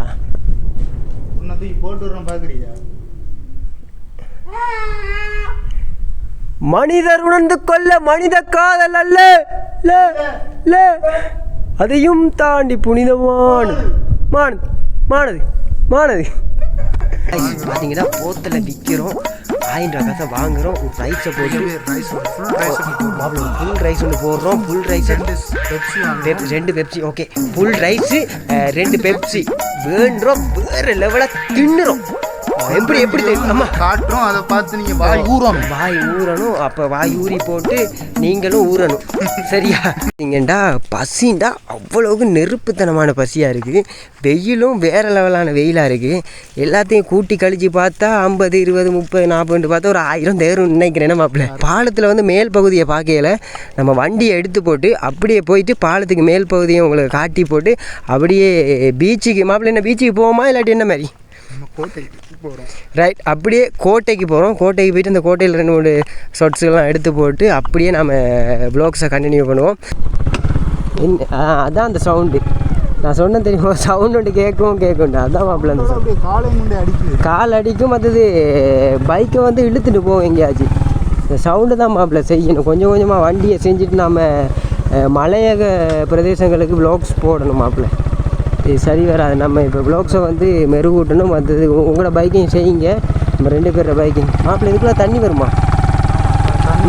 மனிதர் உணர்ந்து கொள்ள மனித காதல் அல்ல, அதையும் தாண்டி புனிதமானது பார்த்தீங்கன்னா போத்தில் விற்கிறோம். 1000 ரூபா காசை வாங்குகிறோம். ரைஸை போட்டு ஃபுல் ரைஸ் ஒன்று போடுறோம். Full rice 2 Pepsi. Okay, full rice 2 Pepsi வேண்டுறோம். வேறு லெவலாக தின்னுறோம். எப்படி நம்ம காட்டுறோம், அதை பார்த்து நீங்கள் வாய் ஊறணும். அப்போ வாய் ஊறி போட்டு நீங்களும் ஊறணும். சரியா? நீங்கண்டா பசிண்டா அவ்வளவு நெருப்புத்தனமான பசியாக இருக்குது. வெயிலும் வேறு லெவலான வெயிலாக இருக்குது. எல்லாத்தையும் கூட்டி கழிச்சு பார்த்தா 50, 20, 30, 40 பார்த்தா ஒரு 1000 தேரும் நினைக்கிறேன். மாப்பிள்ள பாலத்தில் வந்து மேல் பகுதியை பார்க்கையில் நம்ம வண்டியை எடுத்து போட்டு அப்படியே போயிட்டு பாலத்துக்கு மேல் பகுதியை உங்களுக்கு காட்டி போட்டு அப்படியே பீச்சுக்கு, மாப்பிள்ள என்ன பீச்சுக்கு போவோமா இல்லாட்டி என்ன மாதிரி? ரைட், அப்படியே கோட்டைக்கு போகிறோம். கோட்டைக்கு போயிட்டு அந்த கோட்டையில் 2-3 ஷார்ட்ஸுகள்லாம் எடுத்து போட்டு அப்படியே நம்ம வ்ளாக்ஸை கண்டினியூ பண்ணுவோம். அதான் அந்த சவுண்டு நான் சொன்னேன் தெரியுமா, சவுண்ட் ஒன்று கேட்கும். அதான் மாப்பிள்ள அந்த சவுண்ட் கால் அடிக்கும். மற்றது பைக்கை வந்து இழுத்துட்டு போவோம் எங்கேயாச்சும். இந்த சவுண்டு தான் மாப்பிள்ள செய்யணும். கொஞ்சம் கொஞ்சமாக வண்டியை செஞ்சுட்டு நம்ம மலையக பிரதேசங்களுக்கு வ்ளாக்ஸ் போடணும் மாப்பிள்ள. இது சரி வராது. நம்ம இப்போ வ்ளாக்ஸை வந்து மெருகூட்டணும். மற்றது உங்களோட பைக்கையும் செய்யுங்க, நம்ம 2 பேரோட பைக்கிங். மாப்பிள்ள இதுக்குள்ளே தண்ணி வருமா?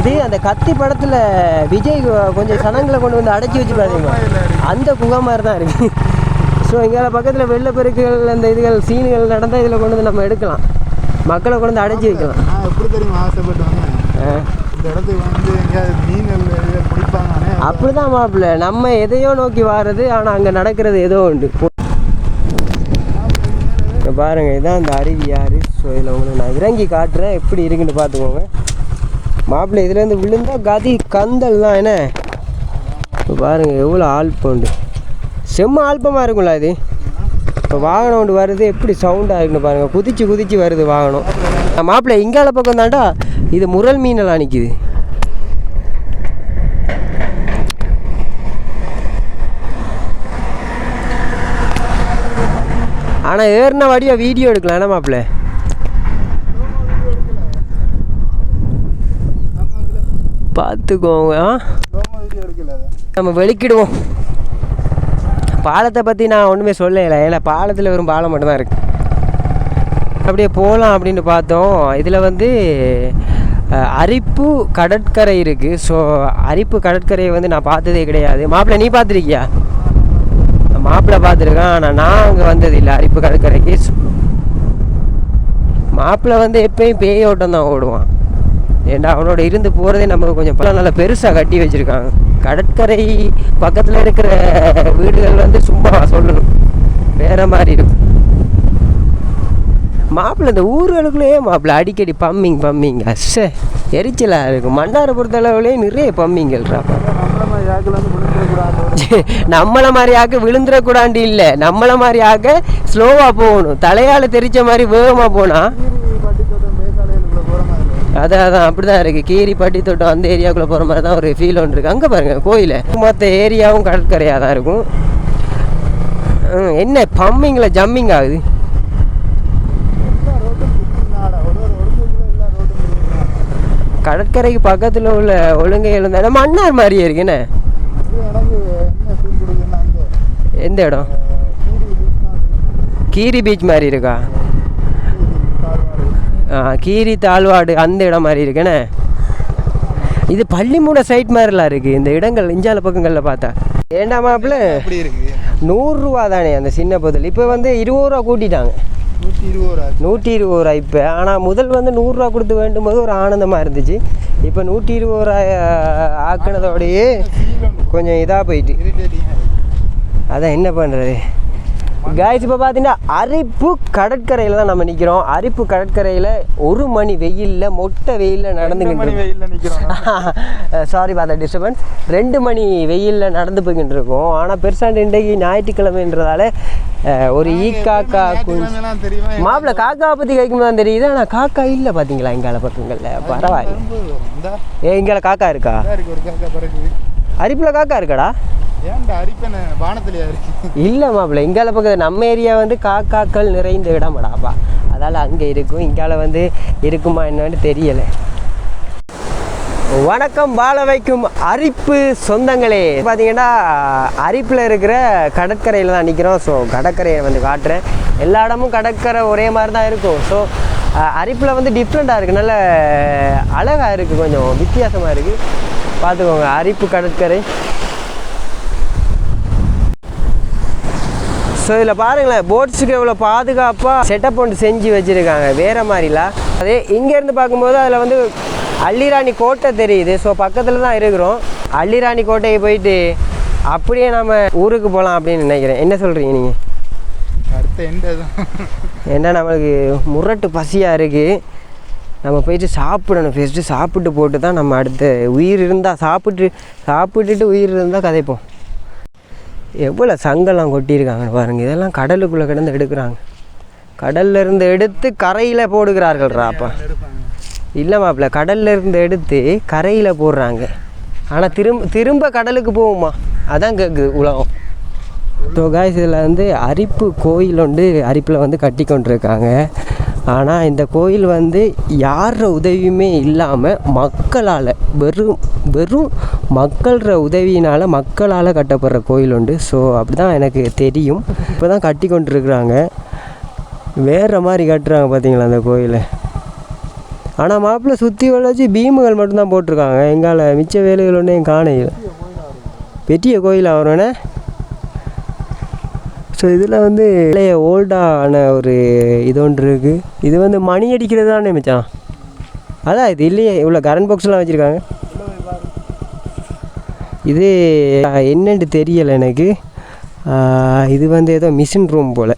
இதே அந்த கத்தி படத்தில் விஜய் கொஞ்சம் சனங்களை கொண்டு வந்து அடைச்சி வச்சு பார்த்தீங்களா, அந்த குகை மாதிரி தான் இருக்குது. ஸோ இங்கே பக்கத்தில் வெள்ளப்பெருக்குகள் அந்த இதுகள் சீன்கள் நடந்தால் இதில் கொண்டு வந்து நம்ம எடுக்கலாம். மக்களை கொண்டு வந்து அடைச்சி வைக்கலாம். எப்படி தெரியுமா ஆசைப்பட்டு இந்த இடத்துக்கு வந்து எங்கேயாவது மீன்கள் பிடிப்பாங்க. அப்படி தான் மாப்பிள்ள, நம்ம எதையோ நோக்கி வாரது, ஆனால் அங்கே நடக்கிறது ஏதோ உண்டு. பாருங்கள், இதுதான் அந்த அருவியாறு. ஸோ இதில் உங்களுக்கு நான் இறங்கி காட்டுறேன் எப்படி இருக்குன்னு பார்த்துக்கோங்க. மாப்பிள்ளை இதுலேருந்து விழுந்தால் கதி கந்தல் தான். என்ன இப்போ பாருங்கள் எவ்வளோ ஆல்பம், செம்ம ஆல்பமாக இருக்கும்ல இது. இப்போ வாகனம் ஒன்று வருது, எப்படி சவுண்டாக இருக்குன்னு பாருங்கள். குதிச்சு வருது வாகனம். மாப்பிள்ளை இங்கால பக்கம் தாண்டா இது முரல் மீனெல்லாம் நிற்கிது. ஆனால் ஏறின வாடியாக வீடியோ எடுக்கலாம். என்ன மாப்பிள்ள பார்த்துக்கோங்க. நம்ம வெளிக்கிடுவோம். பாலத்தை பற்றி நான் ஒன்றுமே சொல்லலை, ஏன்னா பாலத்தில் வெறும் பாலம் மட்டும்தான் இருக்குது. அப்படியே போகலாம் அப்படின்னு பார்த்தோம். இதில் வந்து அரிப்பு கடற்கரை இருக்குது. ஸோ அரிப்பு கடற்கரையை வந்து நான் பார்த்ததே கிடையாது. மாப்பிள்ளை நீ பார்த்துருக்கியா? மாப்பிள்ளை பார்த்துருக்கான், ஆனால் நான் அங்கே வந்ததில்லை அரிப்பு கடற்கரைக்கு. மாப்பிள்ளை வந்து எப்பயும் பேய் ஓட்டம் தான் ஓடுவான். ஏன்னா அவனோட இருந்து போகிறதே நமக்கு கொஞ்சம் நல்லா பெருசாக கட்டி வச்சுருக்காங்க. கடற்கரை பக்கத்தில் இருக்கிற வீடுகள் வந்து சும்மா சொல்லணும் வேறு மாதிரி இருக்கும். மாப்பிள்ளை இந்த ஊர்களுக்குள்ளேயே மாப்பிள்ளை அடிக்கடி பம்மிங் அஸ்ஸ எரிச்சலாக இருக்கும். மன்னாரை பொறுத்தளவுலேயே நிறைய பம்மிங்கள்றாப்பா. நம்மளை மாதிரி ஆக்க விழுந்துடக்கூடாண்டு இல்லை, நம்மளை மாதிரி ஆக்க ஸ்லோவாக போகணும். தலையால் தெரிச்ச மாதிரி வேகமாக போனால் அதான் அப்படி தான் இருக்குது. கீரி பட்டி தோட்டம் அந்த ஏரியாவுக்குள்ளே போகிற மாதிரி தான் ஒரு ஃபீல் ஒன்று இருக்குது. அங்கே பாருங்கள் கோயில் மொத்த ஏரியாவும் கடற்கரையாக தான் இருக்கும். என்ன பம்மிங்கில் ஜம்மிங் ஆகுது. கடற்கரைக்கு பக்கத்தில் உள்ள ஒழுங்கைகள் இருந்தால் மன்னார் மாதிரியே இருக்குண்ணே. எந்த இடம்? கீரி பீச் மாதிரி இருக்கா? கீரி தாழ்வாடு அந்த இடம் மாதிரி இருக்குண்ணே. இது பள்ளிமூட சைட் மாதிரிலாம் இருக்குது இந்த இடங்கள் இஞ்சால பக்கங்களில் பார்த்தா. ஏண்டா மாப்பிள்ள 100 ரூபா தானே அந்த சின்ன பொருள். இப்போ வந்து 20 ரூபா கூட்டிட்டாங்க. 120 ரூபா இப்போ. ஆனால் முதல் வந்து 100 ரூபா கொடுத்து வேண்டும் போது ஒரு ஆனந்தமாக இருந்துச்சு. இப்போ 120 ரூபா ஆக்கினதோடையே கொஞ்சம் இதாக போயிட்டு. அதான் என்ன பண்ணுறது காய்ஸ். இப்போ பார்த்தீங்கன்னா அரிப்பு கடற்கரையில் தான் நம்ம நிற்கிறோம். அரிப்பு கடற்கரையில் 1 மணி வெயிலில் மொட்டை வெயிலில் நடந்துக்கிட்டு சாரி பார்த்தா டிஸ்டர்பன்ஸ் 2 மணி வெயிலில் நடந்து போய்கிட்டு இருக்கோம். ஆனால் பெருசாண்டு இன்றைக்கு ஞாயிற்றுக்கிழமைன்றதால ஒரு காக்கா மாப்பிள்ள காக்காவை பற்றி கேட்கும் தான் தெரியுது. ஆனால் காக்கா இல்லை பார்த்தீங்களா எங்கால பக்கங்களில். பரவாயில்ல. எங்கால காக்கா இருக்கா? அரிப்பில் காக்கா இருக்காடா? இல்லை மாப்பிள்ள எங்கால பக்கம் நம்ம ஏரியா வந்து காக்காக்கள் நிறைந்த இடமாடாப்பா. அதால் அங்கே இருக்கும். இங்கால வந்து இருக்குமா என்னன்னு தெரியலை. வணக்கம் வாழ வைக்கும் அரிப்பு சொந்தங்களே. பார்த்தீங்கன்னா அரிப்பில் இருக்கிற கடற்கரையில் தான் நிற்கிறோம். ஸோ கடற்கரையை வந்து காட்டுறேன். எல்லா இடமும் கடற்கரை ஒரே மாதிரி தான் இருக்கும். ஸோ அரிப்பில் வந்து டிஃப்ரெண்ட்டாக இருக்குது, நல்ல அழகாக இருக்குது, கொஞ்சம் வித்தியாசமாக இருக்குது. பார்த்துக்கோங்க அரிப்பு கடற்கரை. ஸோ இதில் பாருங்களேன் போட்ஸுக்கு எவ்வளோ பாதுகாப்பாக செட்டப் ஒன்று செஞ்சு வச்சுருக்காங்க வேறு மாதிரிலாம். அதே இங்கேருந்து பார்க்கும்போது அதில் வந்து அள்ளிராணி கோட்டை தெரியுது. ஸோ பக்கத்தில் தான் இருக்கிறோம். அள்ளிராணி கோட்டையை போயிட்டு அப்படியே நம்ம ஊருக்கு போகலாம் அப்படின்னு நினைக்கிறேன். என்ன சொல்கிறீங்க நீங்கள்? ஏன்னா நம்மளுக்கு முரட்டு பசியாக இருக்குது. நம்ம போயிட்டு சாப்பிடணும். ஃபஸ்ட்டு சாப்பிட்டு போட்டு தான் நம்ம அடுத்த உயிர் இருந்தால் சாப்பிட்டுட்டு உயிர் இருந்தால் கதைப்போம். எவ்வளோ சங்கெல்லாம் கொட்டியிருக்காங்கன்னு பாருங்கள். இதெல்லாம் கடலுக்குள்ளே கிடந்து எடுக்கிறாங்க. கடல்ல இருந்து எடுத்து கரையில் போடுகிறார்கள்ரா. அப்போ இல்லை மாப்பிள்ள கடல்ல இருந்து எடுத்து கரையில் போடுறாங்க. ஆனால் திரும்ப கடலுக்கு போகுமா? அதான் கேட்குது உலகம். ஸோ காய்ஸ் இதில் வந்து அரிப்பு கோயில் ஒன்று அரிப்பில் வந்து கட்டி கொண்டிருக்காங்க. ஆனால் இந்த கோயில் வந்து யார உதவியுமே இல்லாமல் மக்களால் வெறும் மக்கள உதவியினால் மக்களால் கட்டப்படுற கோயில் உண்டு. ஸோ அப்படி தான் எனக்கு தெரியும். இப்போ தான் கட்டி கொண்டிருக்கிறாங்க. வேறு மாதிரி கட்டுறாங்க பார்த்தீங்களா அந்த கோயிலை. ஆனால் மாப்பிள்ளை சுற்றி வளைச்சி பீமுகள் மட்டும்தான் போட்டிருக்காங்க. எங்கால மிச்ச வேலைகள் ஒன்றையும் காணையில். பெரிய கோயில் அவரோட. ஸோ இதில் வந்து பழைய ஓல்டான ஒரு இது ஒன்று இருக்குது. இது வந்து மணி அடிக்கிறது தானே மிச்சான். அதான் இது இல்லையே இவ்வளோ கரண்ட் பாக்ஸ்லாம் வச்சுருக்காங்க. இது என்னென்னு தெரியலை எனக்கு. இது வந்து ஏதோ மிஷின் ரூம் போல்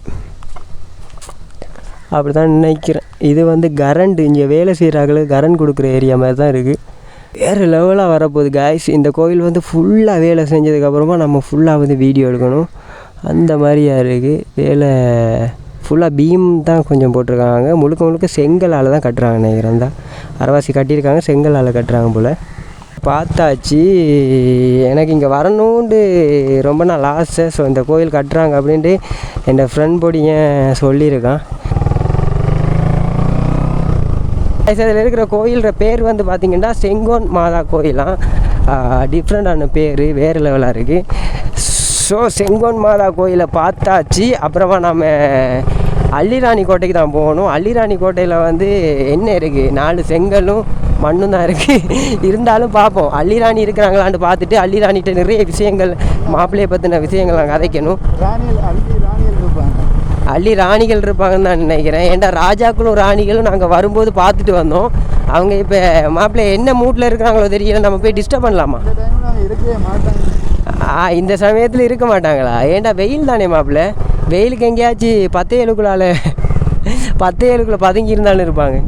அப்படி தான் நினைக்கிறேன். இது வந்து கரண்ட் இங்கே வேலை செய்கிறாங்களுக்கு கரண்ட் கொடுக்குற ஏரியா மாதிரி தான் இருக்குது. வேறு லெவலாக வரப்போகுது காய்ஸ். இந்த கோயில் வந்து ஃபுல்லாக வேலை செஞ்சதுக்கப்புறமா நம்ம ஃபுல்லாக வந்து வீடியோ எடுக்கணும். அந்த மாதிரியா இருக்குது வேலை. ஃபுல்லாக பீம் தான் கொஞ்சம் போட்டிருக்காங்க. முழுக்க செங்கலால் தான் கட்டுறாங்க நினைக்கிறேன். தான் அரைவாசி கட்டியிருக்காங்க, செங்கலால் கட்டுறாங்க போல். பார்த்தாச்சு. எனக்கு இங்கே வரணுன்ட்டு ரொம்ப நாள் ஆசை. ஸோ இந்த கோயில் கட்டுறாங்க அப்படின்ட்டு என் ஃப்ரெண்ட் பொடியன் சொல்லியிருக்கான். இதில் இருக்கிற கோயில்ற பேர் வந்து பார்த்திங்கன்னா செங்கோன் மாதா கோயிலாம். டிஃப்ரெண்டான பேர், வேறு லெவலாக இருக்குது. ஸோ செங்கோன் மாதா கோயிலை பார்த்தாச்சு. அப்புறமா நம்ம அள்ளிராணி கோட்டைக்கு தான் போகணும். அள்ளிராணி கோட்டையில் வந்து என்ன இருக்குது, 4 செங்கலும் மண்ணும் தான் இருக்குது. இருந்தாலும் பார்ப்போம், அள்ளிராணி இருக்கிறாங்களான்னு பார்த்துட்டு அள்ளிராணிகிட்ட நிறைய விஷயங்கள் மாப்பிள்ளையை பற்றின விஷயங்கள் நான் கதைக்கணும். அள்ளி ராணிகள் இருப்பாங்கன்னு தான் நினைக்கிறேன். ஏன்டா ராஜாக்களும் ராணிகளும் நாங்கள் வரும்போது பார்த்துட்டு வந்தோம். அவங்க இப்போ மாப்பிள்ளை என்ன மூட்டில் இருக்கிறாங்களோ தெரியல, நம்ம போய் டிஸ்டர்ப் பண்ணலாமா? இந்த சமயத்தில் இருக்க மாட்டாங்களா? ஏன்டா வெயில் தானே மாப்பிள்ளை, வெயிலுக்கு எங்கேயாச்சும் 10 பதுங்கி இருந்தாலும் இருப்பாங்க.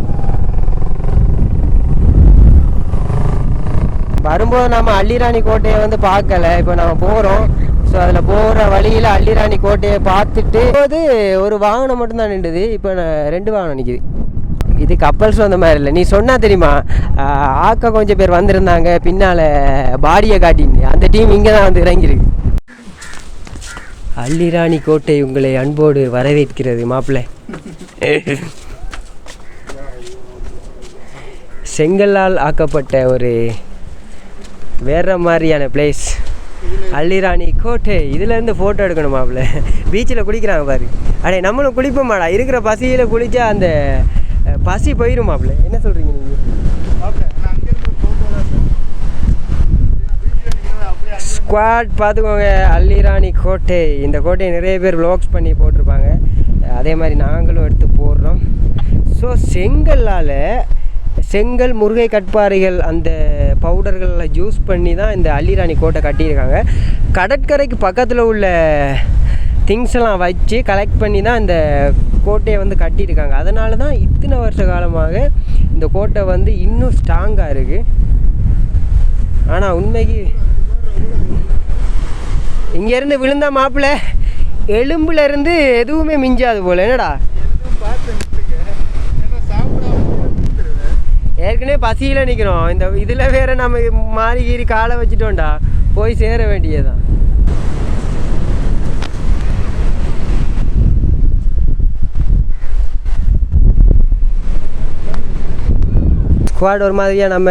வரும்போது நம்ம அள்ளிராணி கோட்டையை வந்து பார்க்கல, இப்போ நம்ம போகிறோம். ஸோ அதில் போகிற வழியில் அள்ளிராணி கோட்டையை பார்த்துட்டு போது ஒரு வாகனம் மட்டும்தான் நின்றுது. இப்போ 2 வாகனம் நிற்கிது. இது கப்பல்ஸ் வந்த மாதிரி இல்லை. நீ சொன்னா தெரியுமா, ஆக்க கொஞ்சம் பேர் வந்திருந்தாங்க பின்னால் பாடியை காட்டின்னு, அந்த டீம் இங்கே தான் வந்து இறங்கியிருக்கு. அள்ளிராணி கோட்டை உங்களை அன்போடு வரவேற்கிறது மாப்பிள்ளை. செங்கல்லால் ஆக்கப்பட்ட ஒரு வேற மாதிரியான பிளேஸ் அள்ளிராணி கோட்டை. இதுலேருந்து ஃபோட்டோ எடுக்கணும் மாப்பிள்ள. பீச்சில் குளிக்கிறாங்க பாரு. அடே நம்மளும் குளிப்போமாடா, இருக்கிற பசியில் குளித்தா அந்த பசி போயிடும் மாப்பிள்ள. என்ன சொல்கிறீங்க நீங்கள்? ஸ்குவாட் பார்த்துக்கோங்க, அள்ளிராணி கோட்டை. இந்த கோட்டையை நிறைய பேர் வ்ளாக்ஸ் பண்ணி போட்டிருப்பாங்க, அதே மாதிரி நாங்களும் எடுத்து போடுறோம். ஸோ செங்கல் முருகை கட்பாறைகள் அந்த பவுடர்களில் ஜூஸ் பண்ணி தான் இந்த அள்ளிராணி கோட்டை கட்டியிருக்காங்க. கடற்கரைக்கு பக்கத்தில் உள்ள திங்ஸ் எல்லாம் வச்சு கலெக்ட் பண்ணி தான் இந்த கோட்டையை வந்து கட்டியிருக்காங்க. அதனால தான் இத்தனை வருஷ காலமாக இந்த கோட்டை வந்து இன்னும் ஸ்ட்ராங்காக இருக்குது. ஆனால் உண்மைக்கு இங்கேருந்து விழுந்தா மாப்பிள்ளை எலும்புலேருந்து எதுவுமே மிஞ்சாது போல். என்னடா ஏற்கனவே பசியில் நிற்கிறோம், இந்த இதில் வேறு நம்ம மாறி கீறி காலை வச்சுட்டோண்டா போய் சேர வேண்டியதுதான். ஸ்குவாட் ஒரு மாதிரியாக நம்ம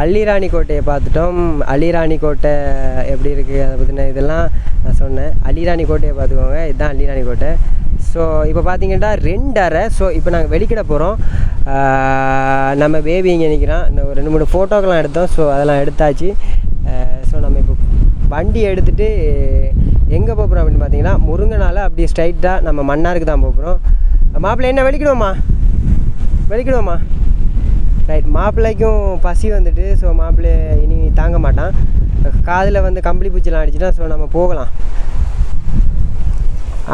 அள்ளிராணி கோட்டையை பார்த்துட்டோம். அள்ளிராணி கோட்டை எப்படி இருக்குது அதை பற்றின இதெல்லாம் நான் சொன்னேன். அள்ளிராணி கோட்டையை பார்த்துக்கோங்க, இதுதான் அள்ளிராணி கோட்டை. ஸோ இப்போ பார்த்தீங்கன்னா 2 அறை. ஸோ இப்போ நாங்கள் வெளிக்கிட போகிறோம். நம்ம பேபி இங்கே நிற்கிறான். இன்னும் ஒரு 2-3 ஃபோட்டோக்கெலாம் எடுத்தோம். ஸோ அதெல்லாம் எடுத்தாச்சு. ஸோ நம்ம இப்போ வண்டி எடுத்துகிட்டு எங்கே போகிறோம் அப்படின்னு பார்த்தீங்கன்னா முருங்கனால் அப்படியே ஸ்ட்ரைட்டாக நம்ம மன்னாருக்கு தான் போகிறோம். மாப்பிள்ளை என்ன வெளிக்கிடுவோமா ரைட். மாப்பிள்ளைக்கும் பசி வந்துட்டு, ஸோ மாப்பிள்ளை இனி தாங்க மாட்டான், காதில் வந்து கம்பளி பூச்சிலாம் அடிச்சுட்டா. ஸோ நம்ம போகலாம்.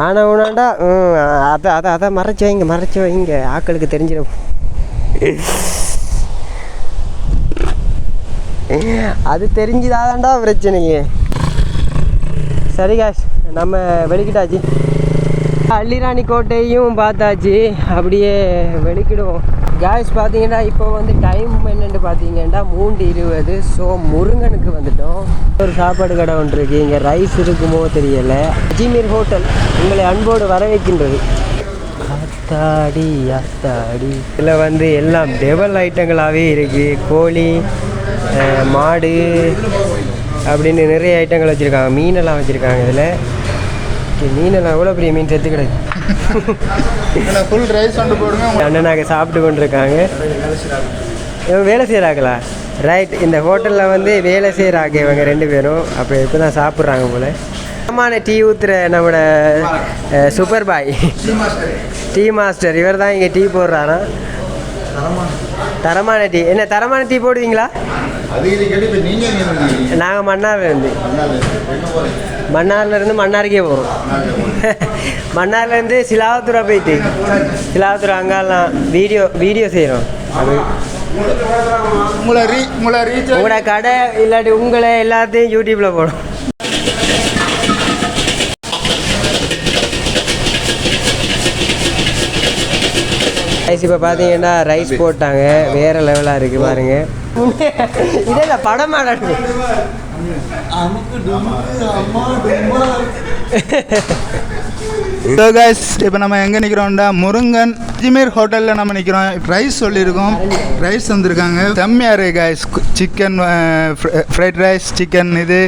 ஆனால் உனாண்டா அதை மறைச்சி வைங்க ஆக்களுக்கு தெரிஞ்சிடும். அது தெரிஞ்சுதாதான்டா பிரச்சனையே. சரி காஷ், நம்ம வெளிக்கிட்டாச்சு. அள்ளிராணி கோட்டையும் பார்த்தாச்சு, அப்படியே வெளிக்கிடுவோம். கேஸ் பார்த்தீங்கன்னா இப்போ வந்து டைம் என்னென்னு பார்த்தீங்கன்னா 3:20. ஸோ முருங்கனுக்கு வந்துட்டோம். ஒரு சாப்பாடு கடை ஒன்று இருக்குது, இங்கே ரைஸ் இருக்குமோ தெரியலை. அஜ்மீர் ஹோட்டல் உங்களை அன்போடு வரவேற்கின்றது. அத்தாடி இதில் வந்து எல்லாம் டெவல் ஐட்டங்களாகவே இருக்குது. கோழி, மாடு அப்படின்னு நிறைய ஐட்டங்கள் வச்சுருக்காங்க. மீனெல்லாம் வச்சுருக்காங்க. இதில் மீனெல்லாம் எவ்வளோ பெரிய மீன் செத்து கிடக்கு. ஃபுல் ரைஸ் கொண்டு போடுங்க. அண்ணனாக சாப்பிட்டு கொண்டு இருக்காங்க. இவங்க வேலை செய்கிறாங்களா? ரைட். இந்த ஹோட்டலில் வந்து வேலை செய்கிறாங்க இவங்க 2 பேரும். அப்போ இப்போ தான் சாப்பிட்றாங்க போல். தரமான டீ ஊற்றுற நம்மளோட சூப்பர் பாய் டீ மாஸ்டர் இவர் தான் இங்கே டீ போடுறாரா. தரமான டீ. என்ன தரமான டீ போடுவீங்களா? நாங்கள் மன்னார்லேருந்து மன்னாருக்கே போகிறோம். மன்னார்லேருந்து சிலாவத்தூரா போயிட்டு சிலாவத்தூர் அங்கெல்லாம் வீடியோ செய்கிறோம். அது உங்களோட கடை இல்லாட்டி உங்களை எல்லாத்தையும் யூடியூப்பில் போடும். ரைஸ் இப்போ பார்த்தீங்கன்னா ரைஸ் போட்டாங்க, வேறு லெவலாக இருக்குது பாருங்க. இதெல்லாம் படமாடா. ஸோ கைஸ், இப்போ நம்ம எங்கே நிற்கிறோம்டா முருங்கன் அஜ்மீர் ஹோட்டலில் நம்ம நிற்கிறோம். ரைஸ் சொல்லியிருக்கோம், ரைஸ் வந்திருக்காங்க. செம்மையாக இருக்குது guys. Chicken fried rice, chicken இது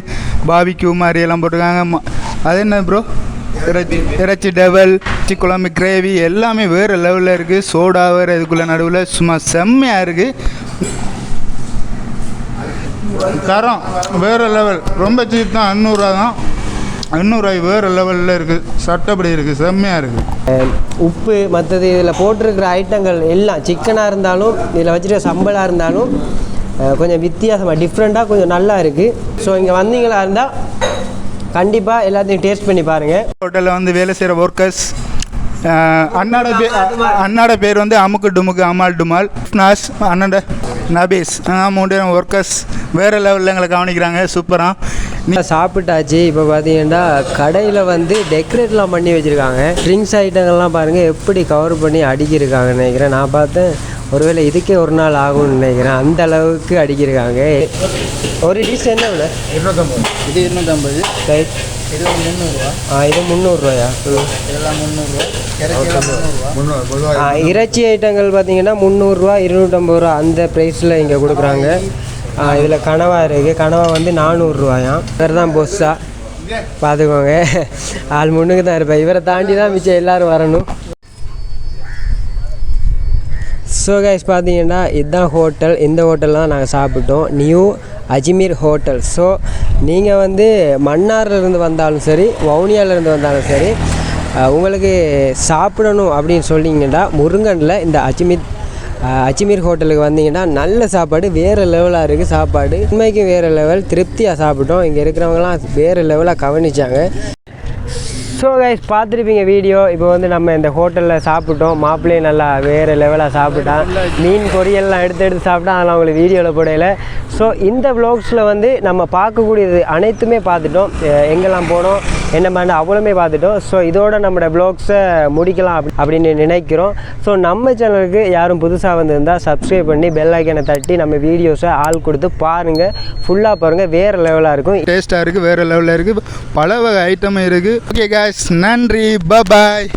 பாபிக்யூ மாதிரி எல்லாம் போட்டிருக்காங்க. அது என்ன ப்ரோ? இறைச்சி டபுள் இறைச்சி குழம்பு கிரேவி எல்லாமே வேறு லெவலில் இருக்குது. சோடா வேறு இதுக்குள்ளே நடுவில் சும்மா செம்மையாக இருக்குது. தரம் வேறு லெவல். ரொம்ப சீப் தான், 500 தான். 500 வேறு லெவலில் இருக்குது. சட்டப்படி இருக்குது, செம்மையாக இருக்குது. உப்பு மற்றது இதில் போட்டிருக்கிற ஐட்டங்கள் எல்லாம் சிக்கனாக இருந்தாலும் இதில் வச்சுருக்க சம்பளாக இருந்தாலும் கொஞ்சம் வித்தியாசமாக டிஃப்ரெண்ட்டாக கொஞ்சம் நல்லா இருக்குது. ஸோ இங்கே வந்தீங்களா இருந்தால் கண்டிப்பாக எல்லாத்தையும் டேஸ்ட் பண்ணி பாருங்கள். ஹோட்டலில் வந்து வேலை செய்கிற ஒர்க்கர்ஸ் அண்ணாட பேர் வந்து அமுக்கு டுமுக்கு அமால் டுமால் நாஸ் அண்ணாட நபீஸ் 3 ஒர்க்கர்ஸ் வேறு லெவலில் எங்களை கவனிக்கிறாங்க. சூப்பராக சாப்பிட்டாச்சு. இப்போ பார்த்தீங்கன்னா கடையில் வந்து டெக்கரேட்லாம் பண்ணி வச்சுருக்காங்க. ட்ரிங்க்ஸ் ஐட்டங்கள்லாம் பாருங்கள் எப்படி கவர் பண்ணி அடிக்கிருக்காங்கன்னு நினைக்கிறேன். நான் பார்த்தேன் ஒருவேளை இதுக்கே ஒரு நாள் ஆகும்னு நினைக்கிறேன், அந்த அளவுக்கு அடிக்கிருக்காங்க. ஒரு டிஷ் என்ன விட 250. இது 250. ரைட். இது 300. இது 300 இதெல்லாம் 300. இறைச்சி ஐட்டங்கள் பார்த்தீங்கன்னா 300, 250 அந்த ப்ரைஸில் இங்கே கொடுக்குறாங்க. இதில் கனவா இருக்குது. கனவா வந்து 400 வேறு தான் பொஸ்ஸா பார்த்துக்கோங்க. ஆள் முன்னுக்கு தான் இருப்பேன். இவரை தாண்டி தான் மிச்சம் எல்லோரும் வரணும். ஸோ கைஸ் பார்த்தீங்கன்னா இதுதான் ஹோட்டல். இந்த ஹோட்டலில் தான் நாங்கள் சாப்பிட்டோம், நியூ அஜ்மீர் ஹோட்டல். ஸோ நீங்கள் வந்து மன்னார்லேருந்து வந்தாலும் சரி, வவுனியாவிலேருந்து வந்தாலும் சரி, உங்களுக்கு சாப்பிடணும் அப்படின்னு சொல்லிங்கன்னா முருங்கனில் இந்த அஜ்மீர் ஹோட்டலுக்கு வந்தீங்கன்னா நல்ல சாப்பாடு, வேறு லெவலாக இருக்குது சாப்பாடு. உண்மைக்கு வேறு லெவல், திருப்தியாக சாப்பிட்டோம். இங்கே இருக்கிறவங்களாம் வேறு லெவலாக கவனிச்சாங்க. ஸோ கைஸ் பார்த்துருப்பீங்க வீடியோ. இப்போ வந்து நம்ம இந்த ஹோட்டலில் சாப்பிட்டோம். மாப்பிள்ளையும் நல்லா வேறு லெவலாக சாப்பிட்டான். மீன் பொரியல்லாம் எடுத்து சாப்பிட்டா, அதெல்லாம் உங்களுக்கு வீடியோவில் போடையில. ஸோ இந்த வ்ளாக்ஸில் வந்து நம்ம பார்க்கக்கூடியது அனைத்துமே பார்த்துட்டோம். எங்கெல்லாம் போனோம் என்ன மாதிரி அவ்வளோமே பார்த்துட்டோம். ஸோ இதோட நம்மளோட வ்ளாக்ஸை முடிக்கலாம் அப்படின்னு நினைக்கிறோம். ஸோ நம்ம சேனலுக்கு யாரும் புதுசாக வந்திருந்தால் சப்ஸ்கிரைப் பண்ணி பெல் ஐக்கனை தட்டி நம்ம வீடியோஸை ஆள் கொடுத்து பாருங்கள். ஃபுல்லாக பாருங்கள், வேறு லெவலாக இருக்கும், டேஸ்ட்டாக இருக்குது, வேறு லெவலில் இருக்குது, பல வகை ஐட்டம் இருக்குது. ஓகே காய்ஸ், நன்றி, பாய்.